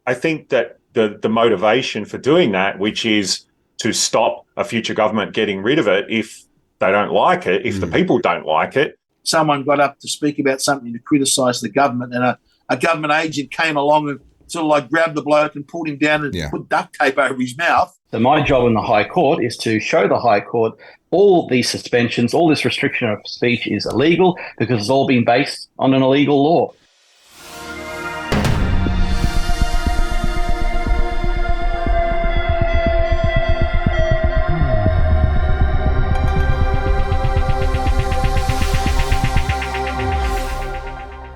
I think that the motivation for doing that, which is to stop a future government getting rid of it if they don't like it, if the people don't like it. Someone got up to speak about something to criticise the government, and a government agent came along and sort of like grabbed the bloke and pulled him down and put duct tape over his mouth. So my job in the High Court is to show the High Court all these suspensions, all this restriction of speech is illegal because it's all been based on an illegal law.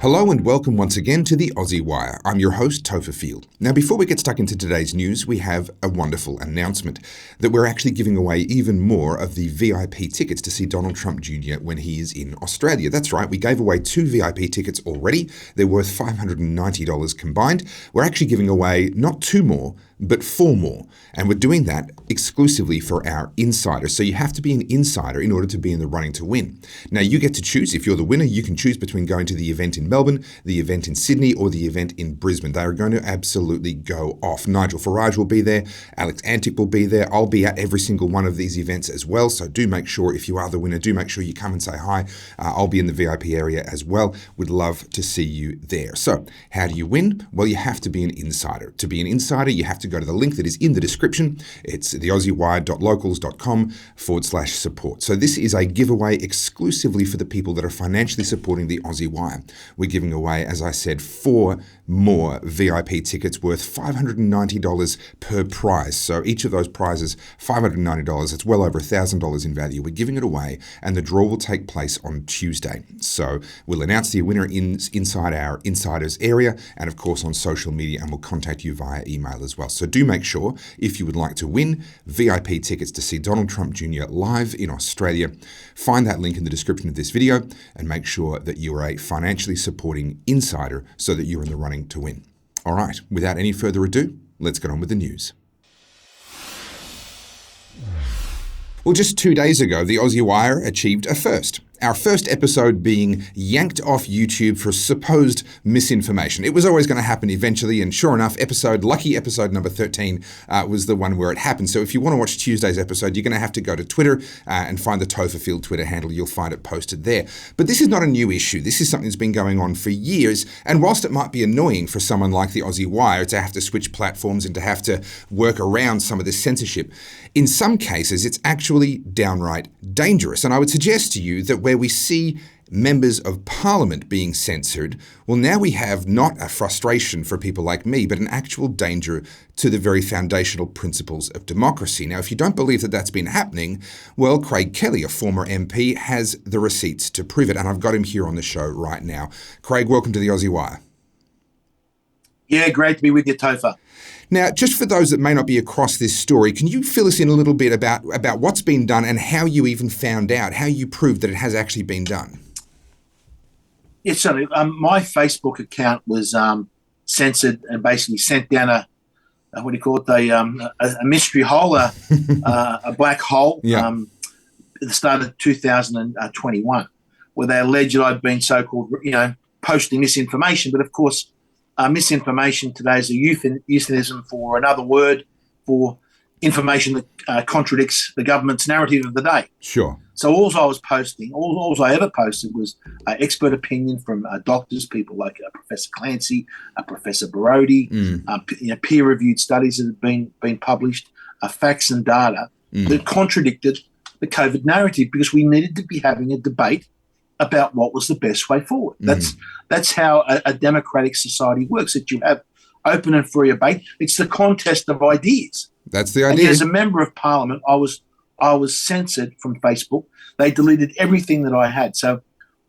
Hello and welcome once again to the Aussie Wire. I'm your host, Topher. Now, before we get stuck into today's news, we have a wonderful announcement that we're actually giving away even more of the VIP tickets to see Donald Trump Jr. when he is in Australia. That's right, we gave away 2 VIP tickets already. They're worth $590 combined. We're actually giving away not 2 more, but 4 more. And we're doing that exclusively for our insiders. So you have to be an insider in order to be in the running to win. Now, you get to choose. If you're the winner, you can choose between going to the event in Melbourne, the event in Sydney, or the event in Brisbane. They are going to absolutely go off. Nigel Farage will be there. Alex Antic will be there. I'll be at every single one of these events as well. So do make sure, if you are the winner, do make sure you come and say hi. I'll be in the VIP area as well. Would love to see you there. So how do you win? Well, you have to be an insider. To be an insider, you have to go to the link that is in the description. It's theaussiewire.locals.com/support. So this is a giveaway exclusively for the people that are financially supporting the Aussie Wire. We're giving away, as I said, 4 more VIP tickets worth $590 per prize. So each of those prizes, $590. It's well over $1,000 in value. We're giving it away, and the draw will take place on Tuesday. So we'll announce the winner inside our insiders area, and of course on social media, and we'll contact you via email as well. So do make sure, if you would like to win VIP tickets to see Donald Trump Jr. live in Australia, find that link in the description of this video and make sure that you are a financially supporting insider so that you're in the running to win. All right, without any further ado, let's get on with the news. Well, just 2 days ago, the Aussie Wire achieved a first. Our first episode being yanked off YouTube for supposed misinformation. It was always going to happen eventually, and sure enough, lucky episode number 13 was the one where it happened. So if you want to watch Tuesday's episode, you're going to have to go to Twitter and find the Topher Twitter handle. You'll find it posted there. But this is not a new issue. This is something that's been going on for years, and whilst it might be annoying for someone like the Aussie Wire to have to switch platforms and to have to work around some of this censorship, in some cases, it's actually downright dangerous. And I would suggest to you that where we see members of parliament being censored, well, now we have not a frustration for people like me, but an actual danger to the very foundational principles of democracy. Now, if you don't believe that that's been happening, well, Craig Kelly, a former MP, has the receipts to prove it, and I've got him here on the show right now. Craig, welcome to the Aussie Wire. Yeah, great to be with you, Topher. Now, just for those that may not be across this story, can you fill us in a little bit about what's been done and how you even found out, how you proved that it has actually been done? Yes, certainly. My Facebook account was censored and basically sent down a mystery hole, a black hole at the start of 2021, where they alleged I'd been so-called, posting misinformation. But of course, misinformation today is a euphemism for another word for information that contradicts the government's narrative of the day. Sure. So all I was posting, all I ever posted was expert opinion from doctors, people like Professor Clancy, Professor Barodi, peer-reviewed studies that have been published, facts and data that contradicted the COVID narrative, because we needed to be having a debate about what was the best way forward. That's how a democratic society works, that you have open and free debate. It's the contest of ideas. That's the idea. And as a member of parliament, I was censored from Facebook. They deleted everything that I had. So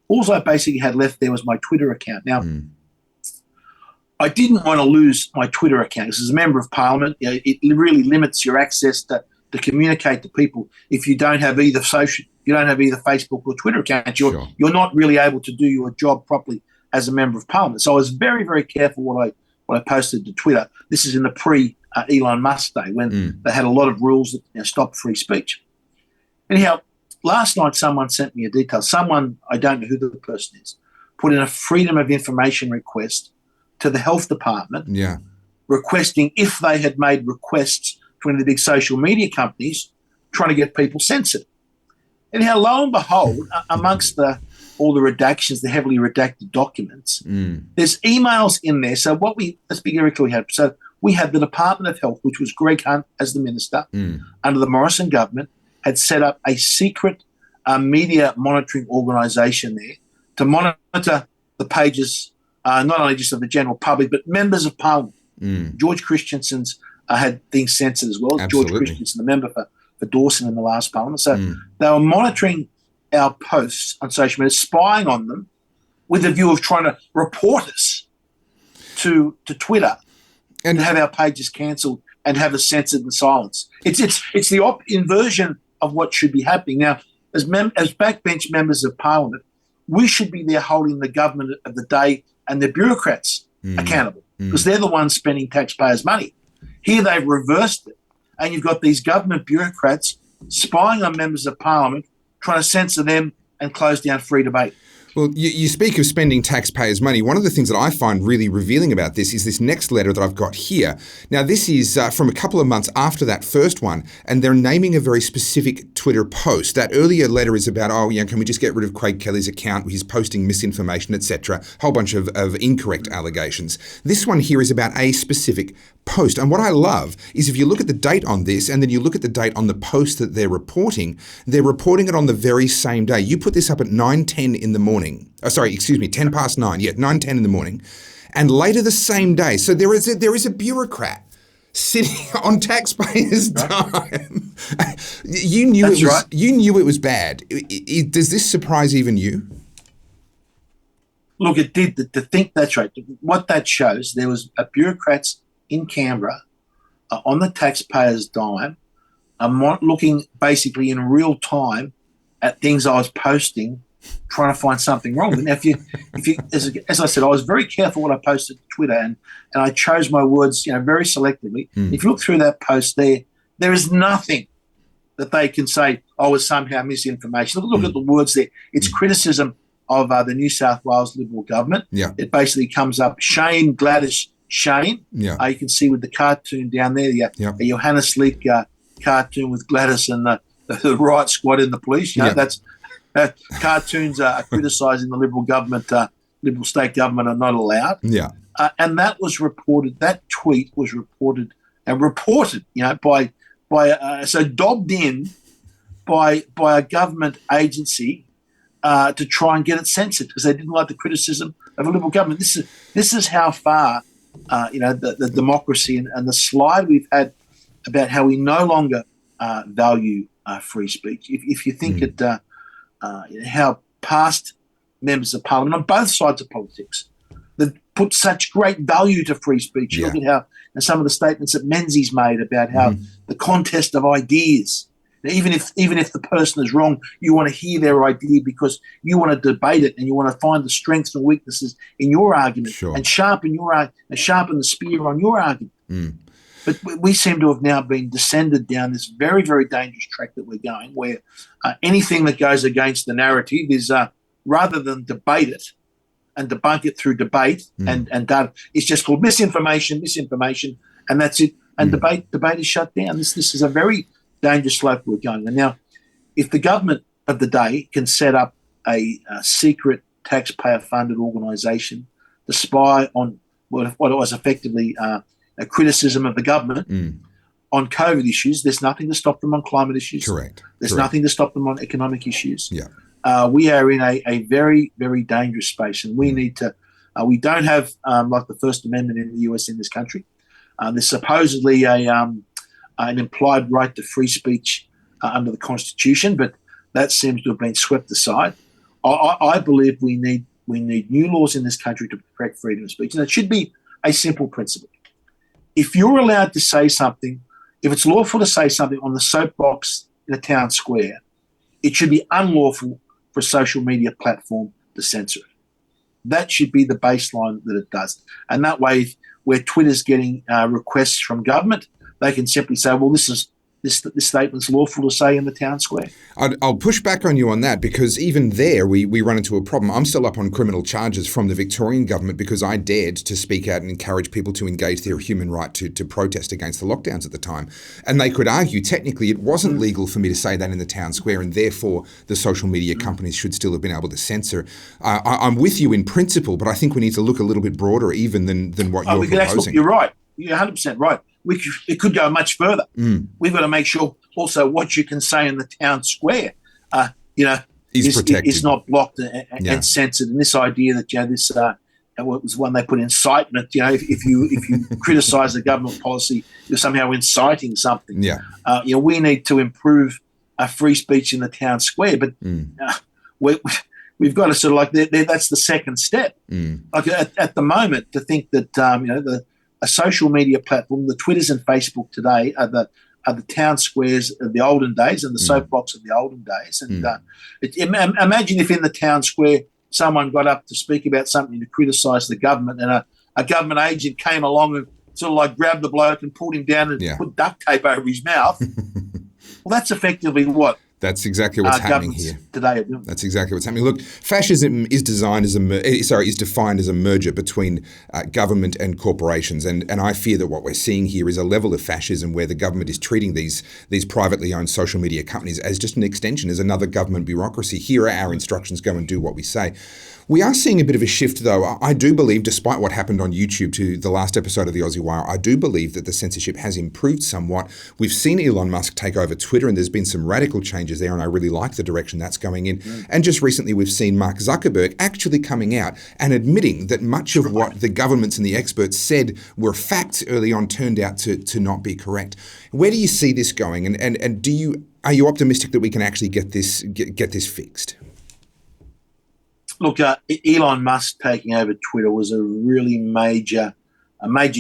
all I basically had left there was my Twitter account. Now, I didn't want to lose my Twitter account, because as a member of parliament, it really limits your access to communicate to people. If you don't have either Facebook or Twitter account, you're not really able to do your job properly as a member of parliament. So I was very, very careful what I posted to Twitter. This is in the pre-Elon Musk day, when they had a lot of rules that stopped free speech. Anyhow, last night someone sent me a detail. Someone, I don't know who the person is, put in a Freedom of Information request to the health department requesting, if they had made requests to one of the big social media companies, trying to get people censored. And how, lo and behold, amongst all the redactions, the heavily redacted documents, there's emails in there. So let's be very clear, we had the Department of Health, which was Greg Hunt as the minister, under the Morrison government, had set up a secret media monitoring organisation there to monitor the pages, not only just of the general public, but members of Parliament. George Christensen's had things censored as well. Absolutely. George Christensen, the member for Dawson in the last Parliament. So they were monitoring our posts on social media, spying on them with the view of trying to report us to Twitter and have our pages cancelled and have us censored and silenced. It's the inversion of what should be happening. Now, as backbench members of Parliament, we should be there holding the government of the day and the bureaucrats accountable, because they're the ones spending taxpayers' money. Here they've reversed it, and you've got these government bureaucrats spying on members of Parliament, trying to censor them and close down free debate. Well, you speak of spending taxpayers' money. One of the things that I find really revealing about this is this next letter that I've got here. Now, this is from a couple of months after that first one, and they're naming a very specific Twitter post. That earlier letter is about, can we just get rid of Craig Kelly's account? He's posting misinformation, etc. A whole bunch of incorrect allegations. This one here is about a specific post. And what I love is if you look at the date on this and then you look at the date on the post that they're reporting it on the very same day. You put this up at 9:10 in the morning. 10 past 9. Yeah, 9:10 in the morning. And later the same day. So there is a bureaucrat sitting on taxpayers' time. You knew it was bad. Does this surprise even you? Look, it did. To think that's right. What that shows, there was bureaucrats in Canberra on the taxpayers' dime, looking basically in real time at things I was posting, trying to find something wrong. But now, if you, as I said, I was very careful when I posted to Twitter, and I chose my words, very selectively. If you look through that post there is nothing that they can say, was somehow misinformation. Look at the words there. It's criticism of the New South Wales Liberal government. Yeah. It basically comes up, shame, Gladys, shame. Yeah. You can see with the cartoon down there, the Johannes Leak cartoon with Gladys and the riot squad in the police. That's cartoons are criticising the Liberal government, Liberal state government are not allowed. Yeah. And that was reported, that tweet was reported, so dobbed in by a government agency to try and get it censored because they didn't like the criticism of a Liberal government. This is how far the democracy and the slide we've had about how we no longer value free speech. If you think how past members of Parliament on both sides of politics that put such great value to free speech. Yeah. Look at how some of the statements that Menzies made about how the contest of ideas. Even if the person is wrong, you want to hear their idea because you want to debate it and you want to find the strengths and weaknesses in your argument and sharpen the spear on your argument. But we seem to have now been descended down this very, very dangerous track that we're going, where anything that goes against the narrative is rather than debate it and debunk it through debate and data, it's just called misinformation, and that's it. And debate is shut down. This is a very dangerous slope we're going. And now, if the government of the day can set up a secret taxpayer-funded organisation to spy on what was effectively a criticism of the government on COVID issues, there's nothing to stop them on climate issues. Correct. There's nothing to stop them on economic issues. Yeah. We are in a very, very dangerous space, and we need to. We don't have like the First Amendment in the US in this country. There's supposedly an implied right to free speech under the Constitution, but that seems to have been swept aside. I believe we need new laws in this country to protect freedom of speech, and it should be a simple principle. If you're allowed to say something, if it's lawful to say something on the soapbox in a town square, it should be unlawful for a social media platform to censor it. That should be the baseline that it does. And that way, where Twitter's getting requests from government, they can simply say, well, this is this statement's lawful to say in the town square. I'll push back on you on that, because even there we run into a problem. I'm still up on criminal charges from the Victorian government because I dared to speak out and encourage people to engage their human right to protest against the lockdowns at the time. And they could argue technically it wasn't legal for me to say that in the town square, and therefore the social media companies should still have been able to censor. I'm with you in principle, but I think we need to look a little bit broader even than what you're proposing. You're right. You're 100% right. It could go much further. We've got to make sure also what you can say in the town square, is not blocked and censored. And this idea that this what was one they put, incitement. If you criticise the government policy, you're somehow inciting something. We need to improve free speech in the town square, but we've got to sort of like that's the second step. Like at the moment, to think that a social media platform, the Twitters and Facebook today are the town squares of the olden days and the soapbox of the olden days. And imagine if in the town square someone got up to speak about something to criticise the government, and a government agent came along and sort of like grabbed the bloke and pulled him down and put duct tape over his mouth. Well, that's effectively what. That's exactly what's happening here today. That's exactly what's happening. Look, fascism is defined as a merger between government and corporations, and I fear that what we're seeing here is a level of fascism where the government is treating these privately owned social media companies as just an extension, as another government bureaucracy. Here are our instructions, go and do what we say. We are seeing a bit of a shift, though. I do believe, despite what happened on YouTube to the last episode of the Aussie Wire, I do believe that the censorship has improved somewhat. We've seen Elon Musk take over Twitter, and there's been some radical changes there, and I really like the direction that's going in. And just recently, we've seen Mark Zuckerberg actually coming out and admitting that much of what the governments and the experts said were facts early on turned out to not be correct. Where do you see this going? And are you optimistic that we can actually get this fixed? Look, Elon Musk taking over Twitter was a really major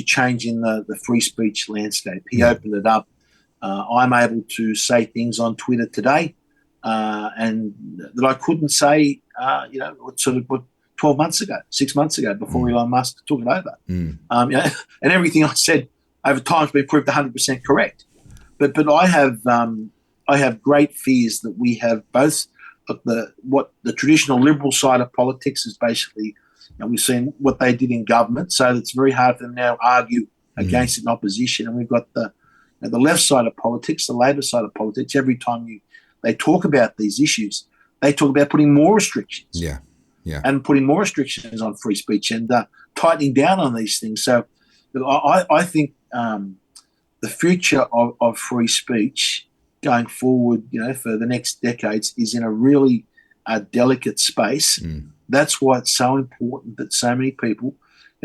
change in the free speech landscape. He opened it up. I'm able to say things on Twitter today, and that I couldn't say, 12 months ago, 6 months ago, before Elon Musk took it over. And everything I said over time has been proved 100% correct. But I have great fears that we have both. What the traditional liberal side of politics is basically, we've seen what they did in government, so it's very hard for them now to argue against it in opposition. And we've got the left side of politics, the Labor side of politics. Every time they talk about these issues, they talk about putting more restrictions, and putting more restrictions on free speech and tightening down on these things. So I think the future of free speech going forward, for the next decades, is in a really delicate space. That's why it's so important that so many people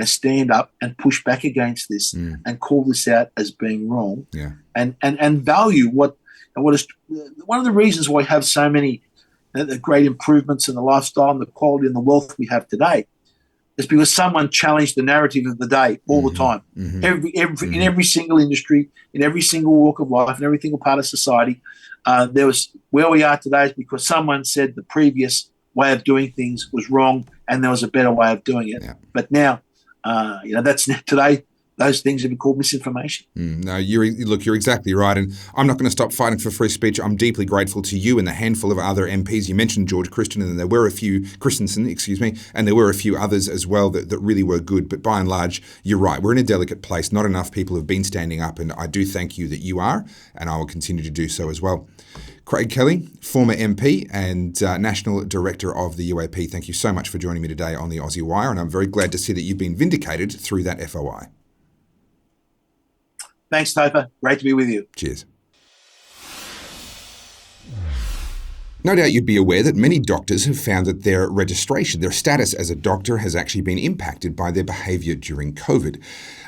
stand up and push back against this and call this out as being wrong, and value what is one of the reasons why we have so many the great improvements in the lifestyle and the quality and the wealth we have today. It's because someone challenged the narrative of the day all the time. In every single industry, in every single walk of life, in every single part of society, there was where we are today is because someone said the previous way of doing things was wrong and there was a better way of doing it. But now, that's today. Those things have been called misinformation. No, you're exactly right. And I'm not going to stop fighting for free speech. I'm deeply grateful to you and the handful of other MPs. You mentioned George Christensen, and there were a few and there were a few others as well that really were good. But by and large, you're right. We're in a delicate place. Not enough people have been standing up, and I do thank you that you are, and I will continue to do so as well. Craig Kelly, former MP and National Director of the UAP, thank you so much for joining me today on the Aussie Wire, and I'm very glad to see that you've been vindicated through that FOI. Thanks, Topher. Great to be with you. Cheers. No doubt you'd be aware that many doctors have found that their registration, their status as a doctor, has actually been impacted by their behaviour during COVID.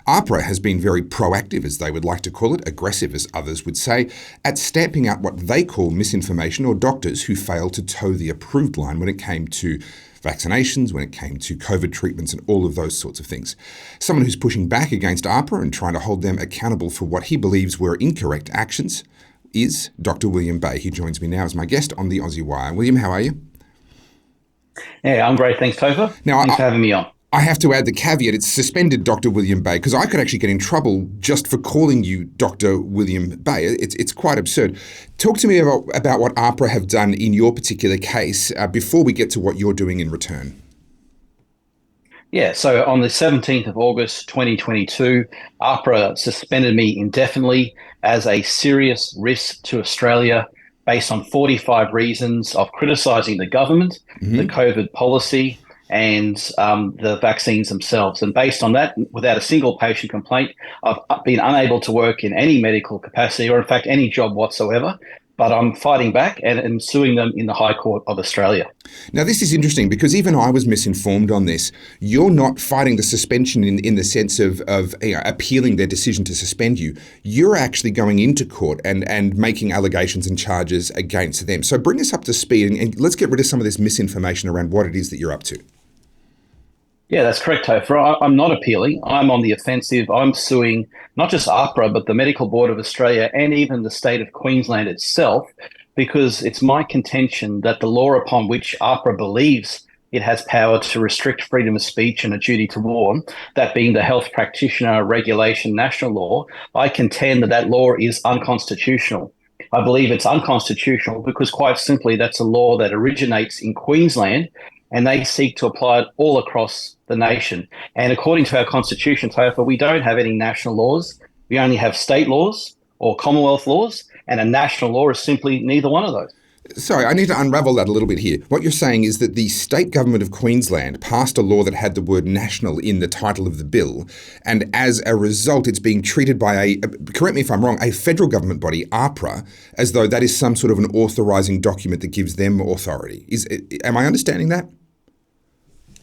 AHPRA has been very proactive, as they would like to call it, aggressive as others would say, at stamping out what they call misinformation or doctors who fail to toe the approved line when it came to vaccinations, when it came to COVID treatments and all of those sorts of things. Someone who's pushing back against AHPRA and trying to hold them accountable for what he believes were incorrect actions is Dr. William Bay. He joins me now as my guest on the Aussie Wire. William, how are you? Yeah, I'm great. Thanks, Topher. Now, Thanks for having me on. I have to add the caveat, it's suspended Dr. William Bay, because I could actually get in trouble just for calling you Dr. William Bay. It's quite absurd. Talk to me about what AHPRA have done in your particular case before we get to what you're doing in return. Yeah, so on the 17th of August 2022, AHPRA suspended me indefinitely as a serious risk to Australia based on 45 reasons of criticising the government, the COVID policy, and the vaccines themselves. And based on that, without a single patient complaint, I've been unable to work in any medical capacity or, in fact, any job whatsoever. But I'm fighting back and suing them in the High Court of Australia. Now, this is interesting because even I was misinformed on this. You're not fighting the suspension in the sense of appealing their decision to suspend you. You're actually going into court and making allegations and charges against them. So bring us up to speed and let's get rid of some of this misinformation around what it is that you're up to. Yeah, that's correct, Topher. I'm not appealing. I'm on the offensive. I'm suing not just AHPRA, but the Medical Board of Australia and even the state of Queensland itself, because it's my contention that the law upon which AHPRA believes it has power to restrict freedom of speech and a duty to warn, that being the Health Practitioner Regulation National Law, I contend that law is unconstitutional. I believe it's unconstitutional because, quite simply, that's a law that originates in Queensland and they seek to apply it all across the nation. And according to our constitution, Topher, we don't have any national laws. We only have state laws or Commonwealth laws, and a national law is simply neither one of those. Sorry, I need to unravel that a little bit here. What you're saying is that the state government of Queensland passed a law that had the word national in the title of the bill, and as a result, it's being treated by correct me if I'm wrong, a federal government body, AHPRA, as though that is some sort of an authorising document that gives them authority. Am I understanding that?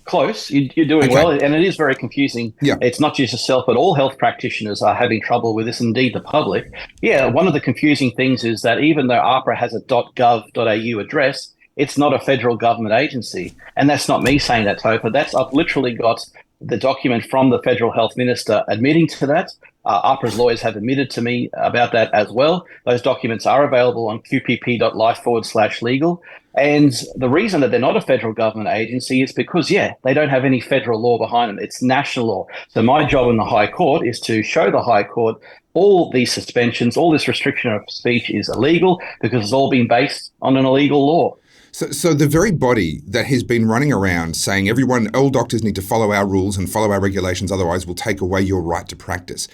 Close. You're doing well, and it is very confusing. Yeah. It's not just yourself, but all health practitioners are having trouble with this, indeed the public. Yeah, one of the confusing things is that even though AHPRA has a .gov.au address, it's not a federal government agency. And that's not me saying that, Topher. I've literally got the document from the federal health minister admitting to that. AHPRA's lawyers have admitted to me about that as well. Those documents are available on qpp.life/legal. And the reason that they're not a federal government agency is because, they don't have any federal law behind them. It's national law. So my job in the High Court is to show the High Court all these suspensions, all this restriction of speech is illegal because it's all been based on an illegal law. So the very body that has been running around saying all doctors need to follow our rules and follow our regulations, otherwise we'll take away your right to practice,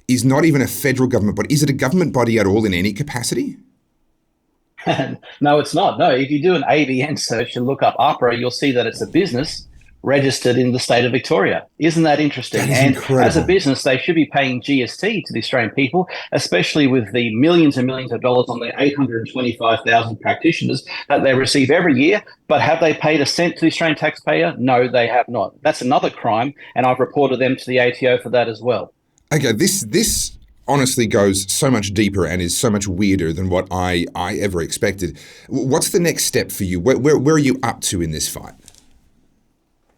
is not even a federal government body. Is it a government body at all in any capacity? No, it's not. No, if you do an ABN search and look up AHPRA, you'll see that it's a business registered in the state of Victoria. Isn't that interesting? That is incredible. As a business, they should be paying GST to the Australian people, especially with the millions and millions of dollars on their 825,000 practitioners that they receive every year. But have they paid a cent to the Australian taxpayer? No, they have not. That's another crime, and I've reported them to the ATO for that as well. Okay, this honestly goes so much deeper and is so much weirder than what I ever expected. What's the next step for you? Where are you up to in this fight?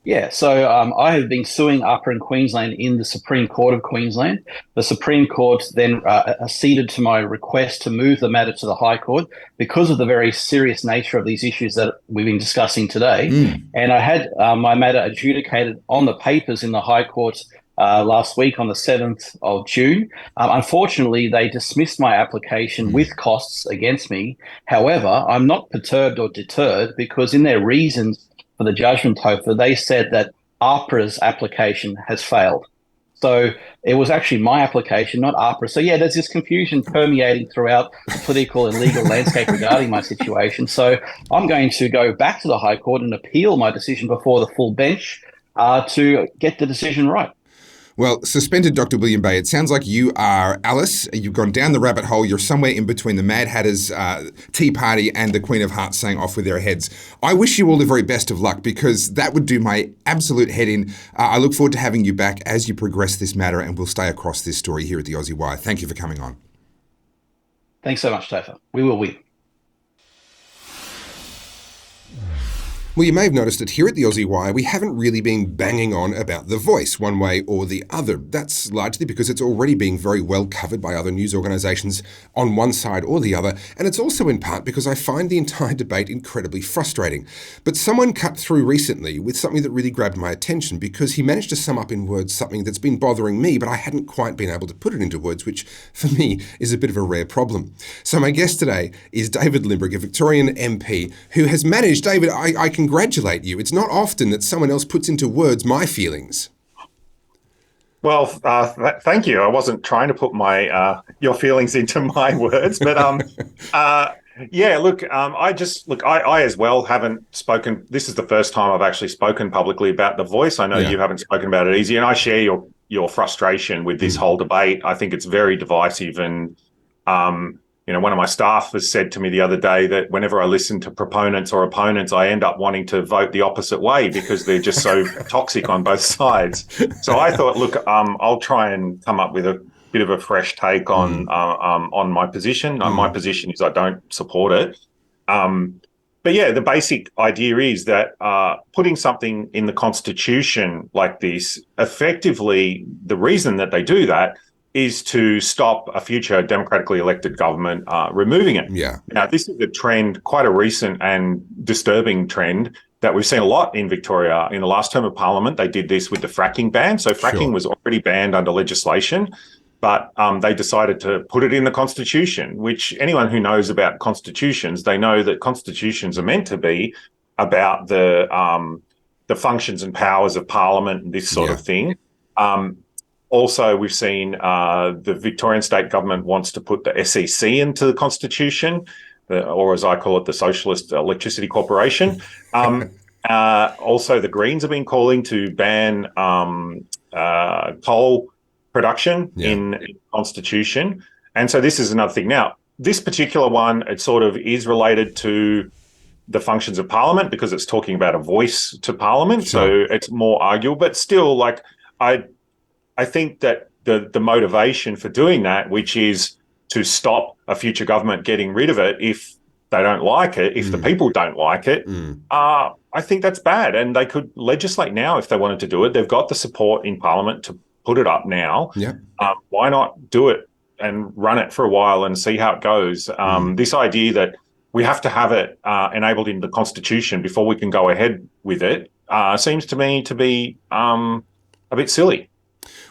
Yeah, so I have been suing AHPRA in Queensland in the Supreme Court of Queensland. The Supreme Court then acceded to my request to move the matter to the High Court because of the very serious nature of these issues that we've been discussing today. And I had my matter adjudicated on the papers in the High Court last week on the 7th of June. Unfortunately, they dismissed my application with costs against me. However, I'm not perturbed or deterred because in their reasons for the judgment, Topher, they said that AHPRA's application has failed. So it was actually my application, not AHPRA. So there's this confusion permeating throughout the political and legal landscape regarding my situation. So I'm going to go back to the High Court and appeal my decision before the full bench to get the decision right. Well, suspended Dr. William Bay, it sounds like you are Alice. You've gone down the rabbit hole. You're somewhere in between the Mad Hatter's Tea Party and the Queen of Hearts saying off with their heads. I wish you all the very best of luck because that would do my absolute head in. I look forward to having you back as you progress this matter and we'll stay across this story here at the Aussie Wire. Thank you for coming on. Thanks so much, Topher. We will win. Well, you may have noticed that here at the Aussie Wire, we haven't really been banging on about the voice one way or the other. That's largely because it's already being very well covered by other news organisations on one side or the other, and it's also in part because I find the entire debate incredibly frustrating. But someone cut through recently with something that really grabbed my attention because he managed to sum up in words something that's been bothering me, but I hadn't quite been able to put it into words, which for me is a bit of a rare problem. So my guest today is David Limbrick, a Victorian MP, who has managed, David, I congratulate you. It's not often that someone else puts into words my feelings. Well, thank you. I wasn't trying to put my your feelings into my words, but yeah. Look, I as well haven't spoken. This is the first time I've actually spoken publicly about the voice. I know you haven't spoken about it easy, and I share your frustration with this whole debate. I think it's very divisive, and one of my staff has said to me the other day that whenever I listen to proponents or opponents, I end up wanting to vote the opposite way because they're just so toxic on both sides. So I thought, look, I'll try and come up with a bit of a fresh take on my position. My position is I don't support it. But yeah, the basic idea is that putting something in the Constitution like this, effectively, the reason that they do that is to stop a future democratically elected government removing it. Yeah. Now, this is a trend, quite a recent and disturbing trend that we've seen a lot in Victoria. In the last term of Parliament, they did this with the fracking ban. So fracking was already banned under legislation, but they decided to put it in the Constitution, which anyone who knows about constitutions, they know that constitutions are meant to be about the functions and powers of Parliament and this sort of thing. Also, we've seen the Victorian state government wants to put the SEC into the Constitution, or as I call it, the Socialist Electricity Corporation. Also, the Greens have been calling to ban coal production in the Constitution. And so this is another thing. Now, this particular one, it sort of is related to the functions of Parliament because it's talking about a voice to Parliament. So it's more arguable, but still, like, I think that the motivation for doing that, which is to stop a future government getting rid of it if they don't like it, if the people don't like it, I think that's bad. And they could legislate now if they wanted to do it. They've got the support in Parliament to put it up now. Why not do it and run it for a while and see how it goes? This idea that we have to have it enabled in the Constitution before we can go ahead with it seems to me to be a bit silly.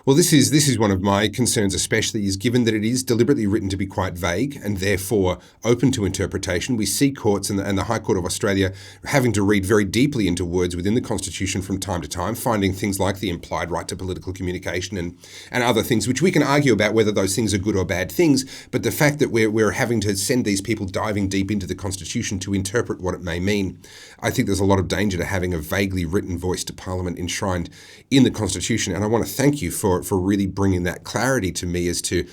Well, this is one of my concerns, especially, is given that it is deliberately written to be quite vague and therefore open to interpretation. We see courts and the High Court of Australia having to read very deeply into words within the Constitution from time to time, finding things like the implied right to political communication and other things, which we can argue about whether those things are good or bad things. But the fact that we're having to send these people diving deep into the Constitution to interpret what it may mean, I think there's a lot of danger to having a vaguely written voice to Parliament enshrined in the Constitution. And I want to thank you for really bringing that clarity to me as to,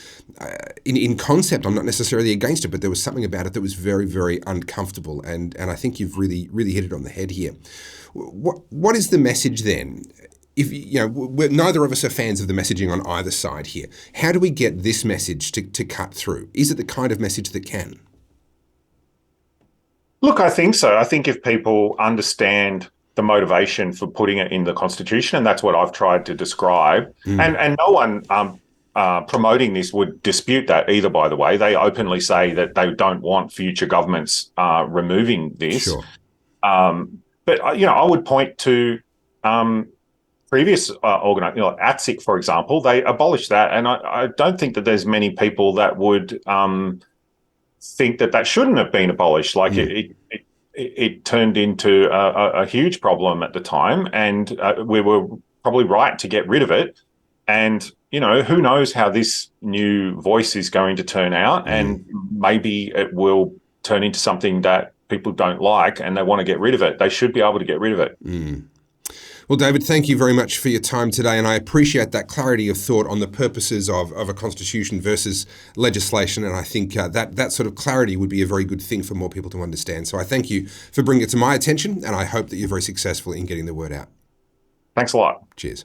in concept, I'm not necessarily against it, but there was something about it that was very, very uncomfortable. And I think you've really, really hit it on the head here. What is the message then? If neither of us are fans of the messaging on either side here, how do we get this message to cut through? Is it the kind of message that can? Look, I think so. I think if people understand the motivation for putting it in the Constitution, and that's what I've tried to describe. And no one promoting this would dispute that either, by the way. They openly say that they don't want future governments removing this. But, I would point to previous organisations, ATSIC, for example. They abolished that, and I don't think that there's many people that would think that shouldn't have been abolished. Like it turned into a huge problem at the time, and we were probably right to get rid of it. And, who knows how this new voice is going to turn out, and maybe it will turn into something that people don't like and they want to get rid of it. They should be able to get rid of it. Well, David, thank you very much for your time today, and I appreciate that clarity of thought on the purposes of a constitution versus legislation, and I think that sort of clarity would be a very good thing for more people to understand. So I thank you for bringing it to my attention, and I hope that you're very successful in getting the word out. Thanks a lot. Cheers.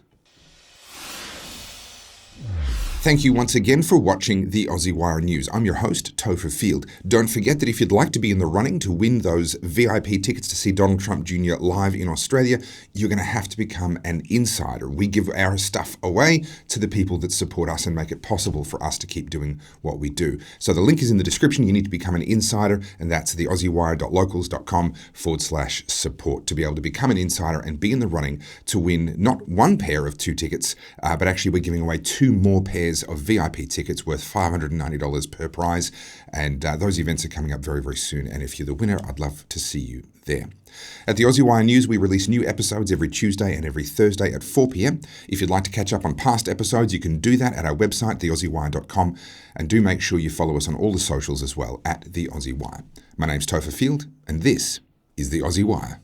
Thank you once again for watching the Aussie Wire News. I'm your host, Topher Field. Don't forget that if you'd like to be in the running to win those VIP tickets to see Donald Trump Jr. live in Australia, you're going to have to become an insider. We give our stuff away to the people that support us and make it possible for us to keep doing what we do. So the link is in the description. You need to become an insider, and that's the aussiewire.locals.com/support to be able to become an insider and be in the running to win not one pair of 2 tickets, but actually we're giving away 2 more pairs of VIP tickets worth $590 per prize, and those events are coming up very, very soon, and if you're the winner, I'd love to see you there. At the Aussie Wire News, we release new episodes every Tuesday and every Thursday at 4 p.m. If you'd like to catch up on past episodes, you can do that at our website, theaussiewire.com, and do make sure you follow us on all the socials as well, at The Aussie Wire. My name's Topher Field, and this is The Aussie Wire.